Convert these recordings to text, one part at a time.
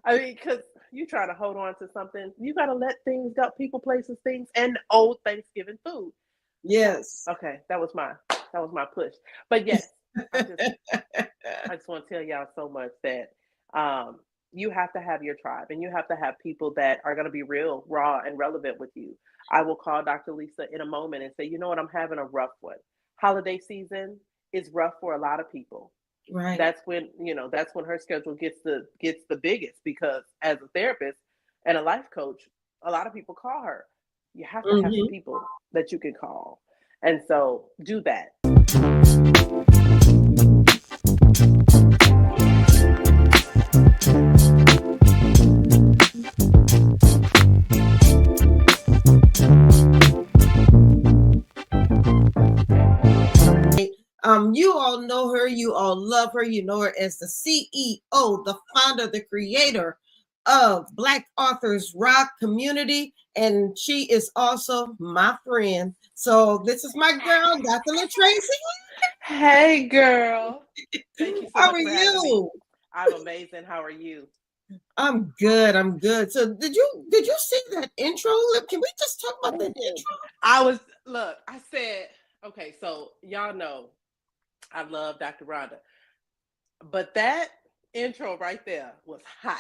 I mean, because you try to hold on to something, you got to let things go, people, places, things, and old Thanksgiving food. So, Yes. okay, that was my push. But yes, I just I just want to tell y'all so much that um, you have to have your tribe and you have to have people that are going to be real, raw, and relevant with you. I will call Dr. Lisa in a moment and say, you know what, I'm having a rough one. Holiday season is rough for a lot of people. Right. That's when her schedule gets the biggest because as a therapist and a life coach, a lot of people call her. You have to have some Hmm. people that you can call, and so do that. You all know her. You all love her. You know her as the CEO, the founder, the creator of Black Authors Rock Community, and she is also my friend. So this is my girl, Dr. Latracey. Hey, girl. Thank you so How much are for having me. you? I'm amazing. How are you? I'm good. I'm good. So did you see that intro? Can we just talk about that intro? I said, okay, so y'all know I love Dr. Rhonda, but that intro right there was hot.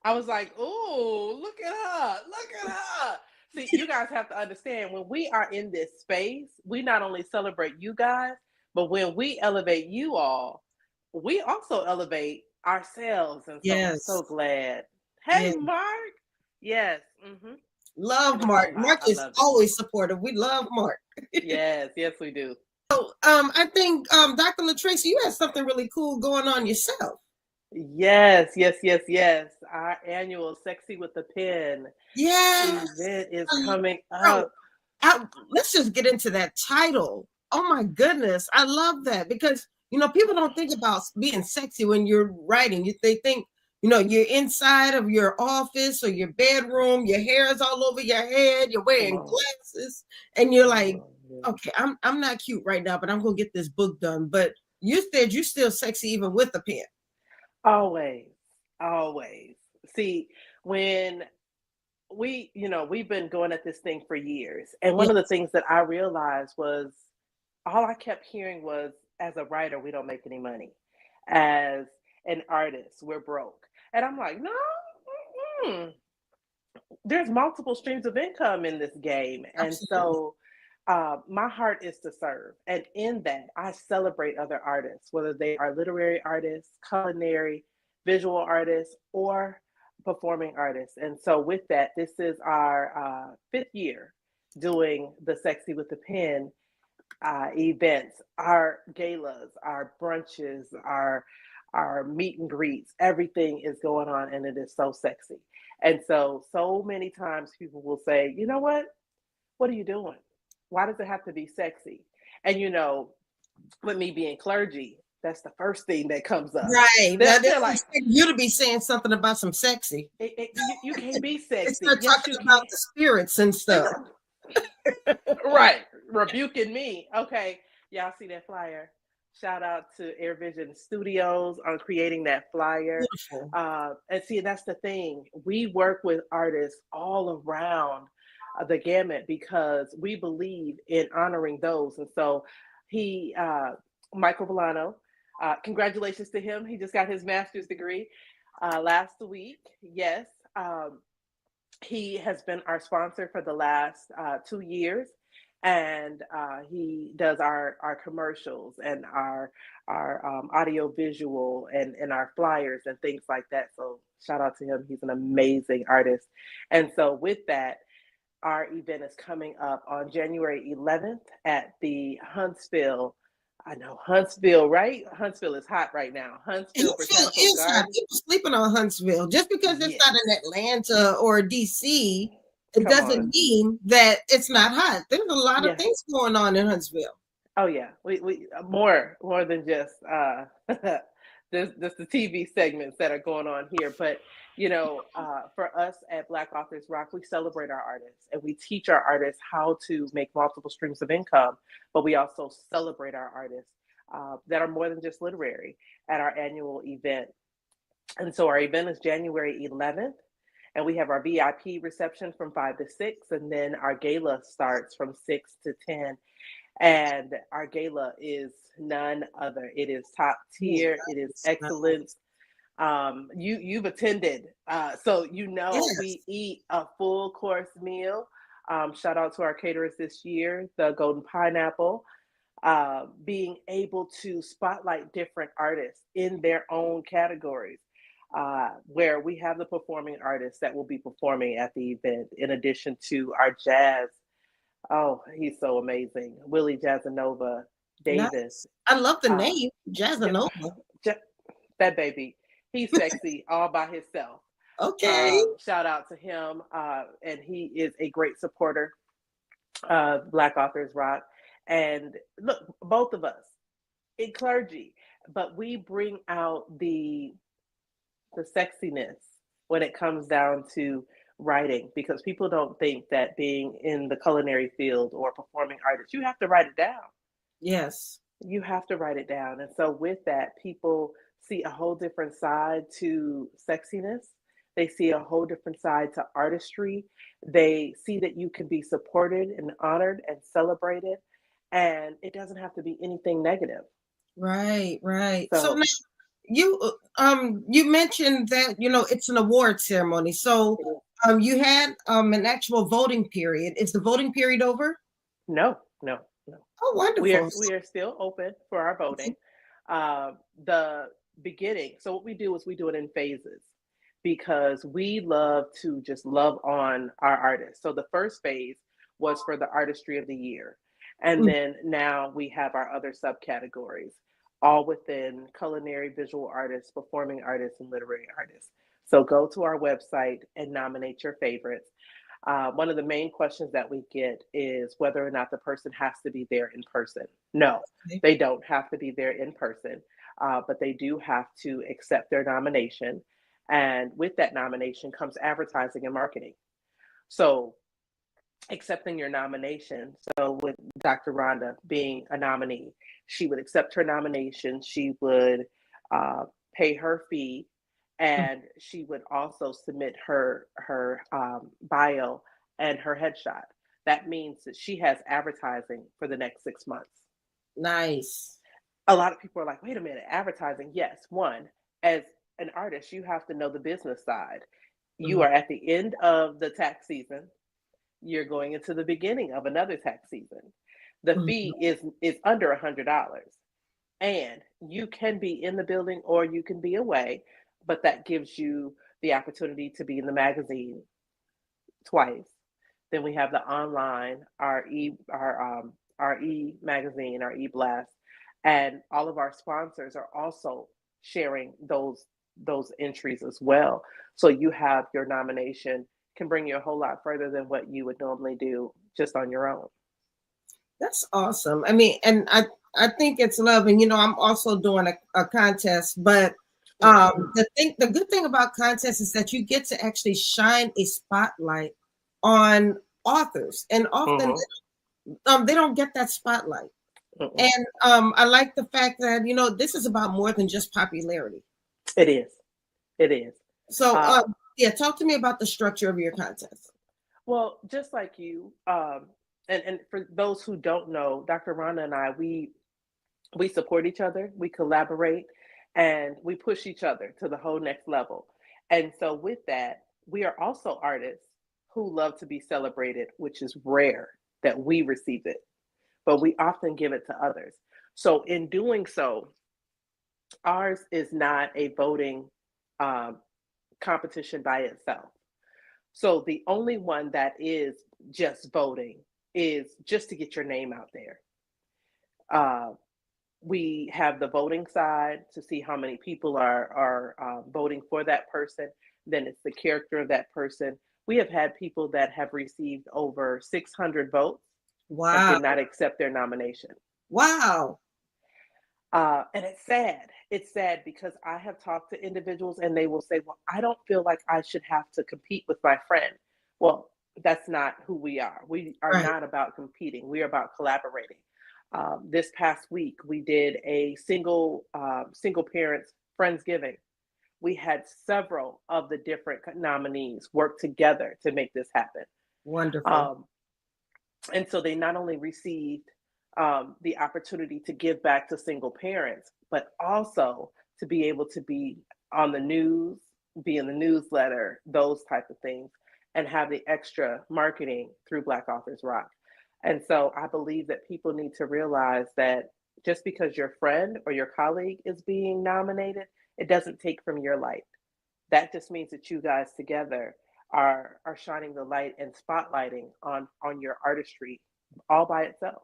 I was like, ooh, look at her. Look at her. See, you guys have to understand when we are in this space, we not only celebrate you guys, but when we elevate you all, we also elevate ourselves. And so I'm Yes. so glad. Hey, Yeah. Mark. Yes. It Love was so Mark. hot. Mark I is loved it. always supportive. We love Mark. Yes. Yes, we do. I think Dr. Latracey, you have something really cool going on yourself. Yes. Yes. Yes. Yes. Our annual Sexy with the Pen Yes. event is I coming Bro, up. let's just get into that title. Oh my goodness. I love that because, people don't think about being sexy when you're writing. They think, you're inside of your office or your bedroom, your hair is all over your head, you're Come wearing on. glasses, and you're Come like, on. Yeah. okay, I'm not cute right now, but I'm gonna get this book done. But you said you're still sexy even with a pen. Always, always. See, when we've been going at this thing for years, and one of the Yes. things that I realized was all I kept hearing was, as a writer, we don't make any money. As an artist, we're broke. And I'm like, no, mm-mm. There's multiple streams of income in this game. And Absolutely. so my heart is to serve. And in that, I celebrate other artists, whether they are literary artists, culinary, visual artists, or performing artists. And so, with that, this is our fifth year doing the Sexy with the Pen events, our galas, our brunches, our meet and greets. Everything is going on, and it is so sexy. And so many times people will say, "You know what? What are you doing? Why does it have to be sexy?" And with me being clergy, that's the first thing that comes up. Right. Now they They're like, expect you to be saying something about some sexy. you can't be They sexy. start Yes, talking you about can. the spirits and stuff. Right. Rebuking me. Okay. Y'all see that flyer? Shout out to Air Vision Studios on creating that flyer. Beautiful. And see, that's the thing. We work with artists all around the gamut because we believe in honoring those. And so Michael Villano, congratulations to him. He just got his master's degree last week. Yes. He has been our sponsor for the last 2 years, and he does our commercials and our audio visual and our flyers and things like that. So shout out to him. He's an amazing artist. And so with that, our event is coming up on January 11th at the Huntsville. I know Huntsville, right? Huntsville is hot right now. Huntsville Huntsville Botanical is hot. Garden. People sleeping on Huntsville. Just because it's not Yes. in Atlanta or DC, it Come doesn't on. mean that it's not hot. There's a lot of Yeah. things going on in Huntsville. Oh yeah, we more than just there's the TV segments that are going on here, but for us at Black Authors Rock, we celebrate our artists and we teach our artists how to make multiple streams of income, but we also celebrate our artists that are more than just literary at our annual event. And so our event is January 11th, and we have our VIP reception from 5 to 6, and then our gala starts from 6 to 10. And our gala is none other. It is top Ooh, tier. It is that's excellence. nice. You've attended, so Yes. we eat a full course meal. Shout out to our caterers this year, the Golden Pineapple, being able to spotlight different artists in their own categories. Where we have the performing artists that will be performing at the event, in addition to our jazz. Oh, he's so amazing. Willie Jazzanova Davis. Nice. I love the Uh, name, j- Jazzanova. that baby, he's sexy all by himself. Okay. Shout out to him. And he is a great supporter of Black Authors Rock. And look, both of us in clergy, but we bring out the sexiness when it comes down to writing, because people don't think that being in the culinary field or performing artist, you have to write it down. Yes. You have to write it down. And so with that, people see a whole different side to sexiness. They see a whole different side to artistry. They see that you can be supported and honored and celebrated, and it doesn't have to be anything negative. Right, right. So now So you mentioned that it's an award ceremony. So you had an actual voting period. Is the voting period over? no, no, no. Oh, We are wonderful. we are still open for our voting. The beginning. So what we do is we do it in phases, because we love to just love on our artists. So the first phase was for the artistry of the year, and Mm, then now we have our other subcategories, all within culinary, visual artists, performing artists, and literary artists. So go to our website and nominate your favorites. One of the main questions that we get is whether or not the person has to be there in person. No, okay. they don't have to be there in person, but they do have to accept their nomination. And with that nomination comes advertising and marketing. So, accepting your nomination. So, with Dr. Rhonda being a nominee, she would accept her nomination. She would pay her fee, Mm, and she would also submit her bio and her headshot. That means that she has advertising for the next 6 months. nice. A lot of people are like, wait a minute, advertising. Yes, one, as an artist, you have to know the business side. You Mhm, are at the end of the tax season, you're going into the beginning of another tax season. The mhm. fee is under $100, and you can be in the building or you can be away, but that gives you the opportunity to be in the magazine twice. Then we have the online, our e magazine, our e blast, and all of our sponsors are also sharing those entries as well. So you have your nomination can bring you a whole lot further than what you would normally do just on your own. That's awesome. I mean, and I think it's love. And I'm also doing a contest, but Mhm. the good thing about contests is that you get to actually shine a spotlight on authors, and often Mhm. they don't get that spotlight. Mhm. And I like the fact that this is about more than just popularity. It is. It is. So Uh, yeah, talk to me about the structure of your contest. well, just like you, and for those who don't know, Dr. Rhonda and I, we support each other, we collaborate, and we push each other to the whole next level. And so, with that, we are also artists who love to be celebrated, which is rare that we receive it, but we often give it to others. So, in doing so, ours is not a voting um, competition by itself. So, the only one that is just voting is just to get your name out there. Uh, we have the voting side to see how many people are voting for that person. Then it's the character of that person. We have had people that have received over 600 votes and Wow. did not accept their nomination. Wow. And it's sad. It's sad because I have talked to individuals and they will say, well, I don't feel like I should have to compete with my friend. Well, that's not who we are. We are Right. not about competing, we are about collaborating. This past week, we did a single parents Friendsgiving. we had several of the different nominees work together to make this happen. Wonderful. Um, and so they not only received the opportunity to give back to single parents, but also to be able to be on the news, be in the newsletter, those type of things, and have the extra marketing through Black Authors Rock. And so I believe that people need to realize that just because your friend or your colleague is being nominated, it doesn't take from your light. That just means that you guys together are shining the light and spotlighting on your artistry all by itself.